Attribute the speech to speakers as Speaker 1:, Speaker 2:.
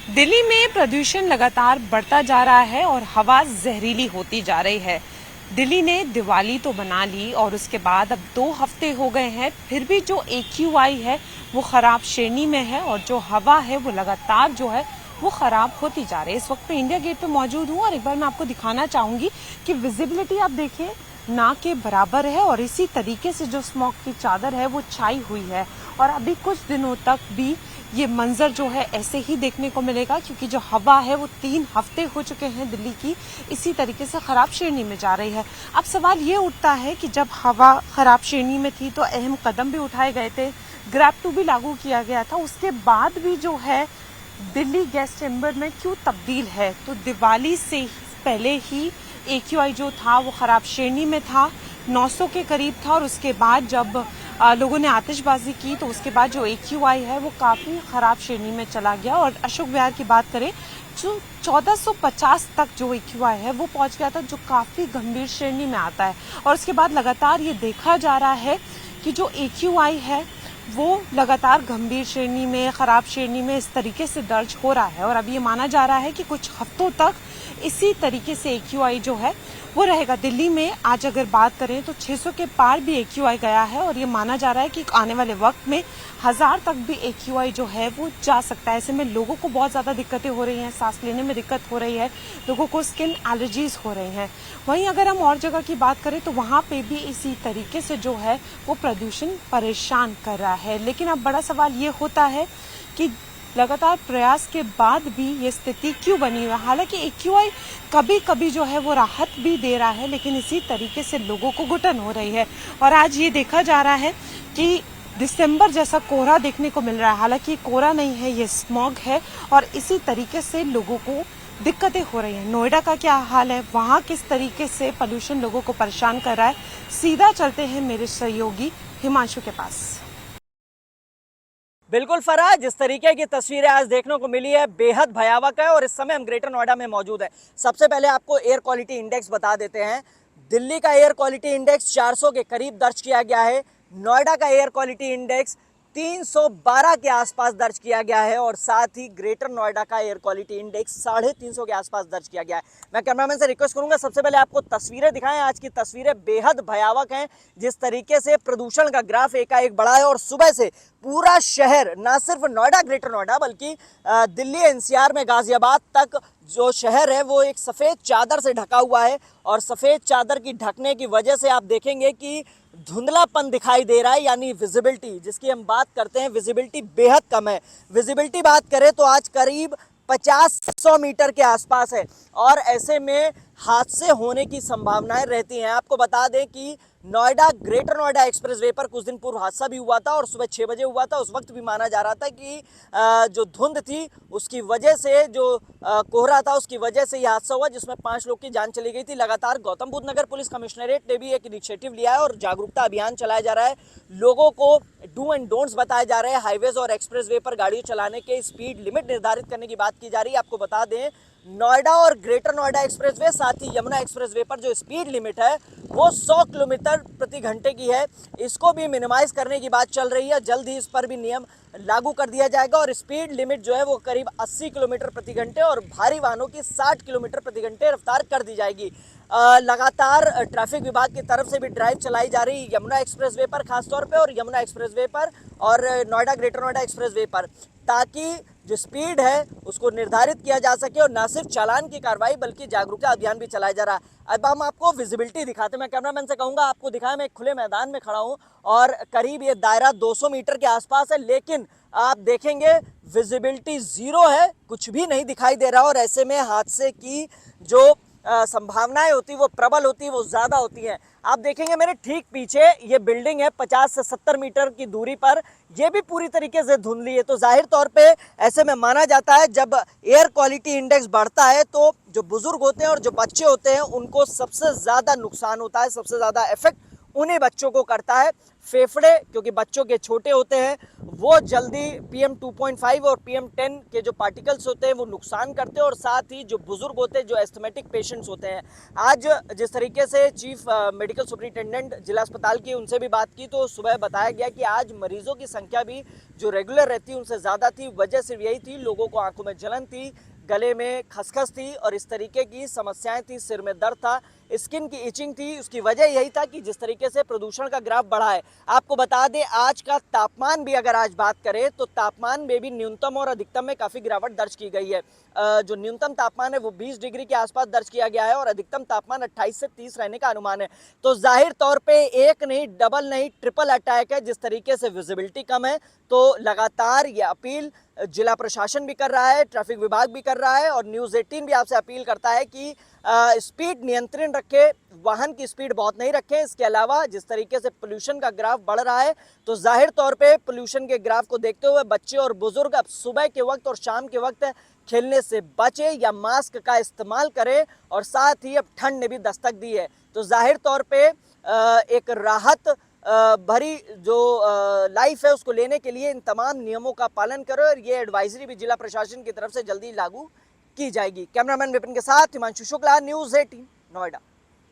Speaker 1: दिल्ली में प्रदूषण लगातार बढ़ता जा रहा है और हवा जहरीली होती जा रही है। दिल्ली ने दिवाली तो मना ली और उसके बाद अब 2 हफ्ते हो गए हैं, फिर भी जो AQI है वो खराब श्रेणी में है और जो हवा है वो लगातार जो है वो खराब होती जा रही है। इस वक्त मैं इंडिया गेट पे मौजूद हूँ और एक बार मैं आपको दिखाना चाहूंगी कि विजिबिलिटी आप देखिए ना के बराबर है और इसी तरीके से जो स्मॉग की चादर है वो छाई हुई है और अभी कुछ दिनों तक भी ये मंजर जो है ऐसे ही देखने को मिलेगा, क्योंकि जो हवा है वो 3 हफ्ते हो चुके हैं दिल्ली की इसी तरीके से खराब श्रेणी में जा रही है। अब सवाल ये उठता है कि जब हवा खराब श्रेणी में थी तो अहम कदम भी उठाए गए थे, ग्रैब 2 भी लागू किया गया था, उसके बाद भी जो है दिल्ली गैस चैम्बर में क्यों तब्दील है? तो दिवाली से पहले ही AQI जो था वो खराब श्रेणी में था, 900 के करीब था और उसके बाद जब लोगों ने आतिशबाजी की तो उसके बाद जो AQI है वो काफी खराब श्रेणी में चला गया और अशोक विहार की बात करें जो 1450 तक जो AQI है वो पहुंच गया था, जो काफी गंभीर श्रेणी में आता है। और उसके बाद लगातार ये देखा जा रहा है कि जो AQI है वो लगातार गंभीर श्रेणी में, खराब श्रेणी में इस तरीके से दर्ज हो रहा है और अब ये माना जा रहा है कि कुछ हफ्तों तक इसी तरीके से AQI जो है वो रहेगा। दिल्ली में आज अगर बात करें तो 600 के पार भी AQI गया है और ये माना जा रहा है कि आने वाले वक्त में 1000 तक भी AQI जो है वो जा सकता है। ऐसे में लोगों को बहुत ज्यादा दिक्कतें हो रही हैं, सांस लेने में दिक्कत हो रही है, लोगों को स्किन एलर्जीज हो रही हैं। वहीं अगर हम और जगह की बात करें तो वहां पे भी इसी तरीके से जो है वो प्रदूषण परेशान कर रहा है। लेकिन अब बड़ा सवाल ये होता है कि लगातार प्रयास के बाद भी ये स्थिति क्यों बनी हुई है? हालांकि AQI कभी कभी जो है वो राहत भी दे रहा है, लेकिन इसी तरीके से लोगों को घुटन हो रही है और आज ये देखा जा रहा है कि दिसंबर जैसा कोहरा देखने को मिल रहा है। हालांकि कोहरा नहीं है, ये स्मॉग है और इसी तरीके से लोगों को दिक्कतें हो रही हैं। नोएडा का क्या हाल है, वहां किस तरीके से पोल्यूशन लोगों को परेशान कर रहा है? सीधा चलते हैं मेरे सहयोगी हिमांशु के पास।
Speaker 2: बिल्कुल फराज, जिस तरीके की तस्वीरें आज देखने को मिली है बेहद भयावह है और इस समय हम ग्रेटर नोएडा में मौजूद है। सबसे पहले आपको एयर क्वालिटी इंडेक्स बता देते हैं। दिल्ली का एयर क्वालिटी इंडेक्स 400 के करीब दर्ज किया गया है। नोएडा का एयर क्वालिटी इंडेक्स 312 के आसपास दर्ज किया गया है और साथ ही ग्रेटर नोएडा का एयर क्वालिटी इंडेक्स 350 के आसपास दर्ज किया गया है। मैं कैमरामैन से रिक्वेस्ट करूंगा सबसे पहले आपको तस्वीरें दिखाएं। आज की तस्वीरें बेहद भयावह हैं, जिस तरीके से प्रदूषण का ग्राफ एकाएक बढ़ा है और सुबह से पूरा शहर, ना सिर्फ नोएडा ग्रेटर नोएडा बल्कि दिल्ली NCR में गाजियाबाद तक जो शहर है वो एक सफ़ेद चादर से ढका हुआ है और सफ़ेद चादर की ढकने की वजह से आप देखेंगे कि धुंधलापन दिखाई दे रहा है, यानी विजिबिलिटी जिसकी हम बात करते हैं, विजिबिलिटी बेहद कम है। विजिबिलिटी बात करें तो आज करीब 50-100 मीटर के आसपास है और ऐसे में हादसे होने की संभावनाएं रहती हैं। आपको बता दें कि नोएडा ग्रेटर नोएडा एक्सप्रेसवे पर कुछ दिन पूर्व हादसा भी हुआ था और सुबह 6 बजे हुआ था। उस वक्त भी माना जा रहा था कि जो धुंध थी उसकी वजह से, जो कोहरा था उसकी वजह से यह हादसा हुआ, जिसमें 5 लोग की जान चली गई थी। लगातार गौतम बुद्ध नगर पुलिस कमिश्नरेट ने भी एक इनिशिएटिव लिया है और जागरूकता अभियान चलाया जा रहा है। लोगों को डू एंड डोंट्स बताए जा रहे हैं। हाईवेज और एक्सप्रेसवे पर गाड़ी चलाने के स्पीड लिमिट निर्धारित करने की बात की जा रही है। आपको बता दें नोएडा और ग्रेटर नोएडा एक्सप्रेसवे, साथ ही यमुना एक्सप्रेसवे पर जो स्पीड लिमिट है वो 100 किलोमीटर प्रति घंटे की है। इसको भी मिनिमाइज करने की बात चल रही है। जल्द ही इस पर भी नियम लागू कर दिया जाएगा और स्पीड लिमिट जो है वो करीब 80 किलोमीटर प्रति घंटे और भारी वाहनों की 60 किलोमीटर प्रति घंटे रफ्तार कर दी जाएगी। लगातार ट्रैफिक विभाग की तरफ से भी ड्राइव चलाई जा रही है यमुना एक्सप्रेसवे पर खासतौर पे और यमुना एक्सप्रेसवे पर और नोएडा ग्रेटर नोएडा एक्सप्रेसवे पर, ताकि जो स्पीड है उसको निर्धारित किया जा सके और न सिर्फ चालान की कार्रवाई बल्कि जागरूकता अभियान भी चलाया जा रहा है। अब हम आपको विजिबिलिटी दिखाते हैं। मैं कैमरामैन से कहूँगा आपको दिखाएं। मैं एक खुले मैदान में खड़ा हूँ और करीब ये दायरा 200 मीटर के आसपास है, लेकिन आप देखेंगे विजिबिलिटी जीरो है, कुछ भी नहीं दिखाई दे रहा और ऐसे में हादसे की जो संभावनाएं होती वो प्रबल होती, वो ज़्यादा होती हैं। आप देखेंगे मेरे ठीक पीछे ये बिल्डिंग है 50 से 70 मीटर की दूरी पर, ये भी पूरी तरीके से धुंधली है। तो जाहिर तौर पे ऐसे में माना जाता है जब एयर क्वालिटी इंडेक्स बढ़ता है तो जो बुजुर्ग होते हैं और जो बच्चे होते हैं उनको सबसे ज़्यादा नुकसान होता है, सबसे ज़्यादा इफेक्ट उन्हीं बच्चों को करता है। फेफड़े क्योंकि बच्चों के छोटे होते हैं वो जल्दी PM 2.5 और PM 10 के जो पार्टिकल्स होते हैं वो नुकसान करते हैं, और साथ ही जो बुजुर्ग होते हैं, जो एस्थमेटिक पेशेंट्स होते हैं, आज जिस तरीके से चीफ मेडिकल सुपरिटेंडेंट जिला अस्पताल की उनसे भी बात की तो सुबह बताया गया कि आज मरीजों की संख्या भी जो रेगुलर रहती है उनसे ज़्यादा थी। वजह सिर्फ यही थी, लोगों को आंखों में जलन थी, गले में खसखस थी और इस तरीके की समस्याएं थी, सिर में दर्द था, स्किन की इचिंग थी। उसकी वजह यही था कि जिस तरीके से प्रदूषण का ग्राफ बढ़ा है। आपको बता दें आज का तापमान भी अगर आज बात करें तो तापमान में भी न्यूनतम और अधिकतम में काफ़ी गिरावट दर्ज की गई है। जो न्यूनतम तापमान है वो 20 डिग्री के आसपास दर्ज किया गया है और अधिकतम तापमान 28 से 30 रहने का अनुमान है। तो जाहिर तौर पे एक नहीं, डबल नहीं, ट्रिपल अटैक है। जिस तरीके से विजिबिलिटी कम है तो लगातार ये अपील जिला प्रशासन भी कर रहा है, ट्रैफिक विभाग भी कर रहा है और न्यूज़ 18 भी आपसे अपील करता है कि स्पीड नियंत्रण रखें, वाहन की स्पीड बहुत नहीं रखें। इसके अलावा जिस तरीके से पोल्यूशन का ग्राफ बढ़ रहा है तो जाहिर तौर पे पोल्यूशन के ग्राफ को देखते हुए बच्चे और बुजुर्ग अब सुबह के वक्त और शाम के वक्त खेलने से बचे या मास्क का इस्तेमाल करें। और साथ ही अब ठंड ने भी दस्तक दी है तो जाहिर तौर पे एक राहत भरी जो लाइफ है उसको लेने के लिए इन तमाम नियमों का पालन करो और ये एडवाइजरी भी जिला प्रशासन की तरफ से जल्दी लागू की जाएगी। कैमरामैन विपिन के साथ हिमांशु शुक्ला, न्यूज़ 18 नोएडा।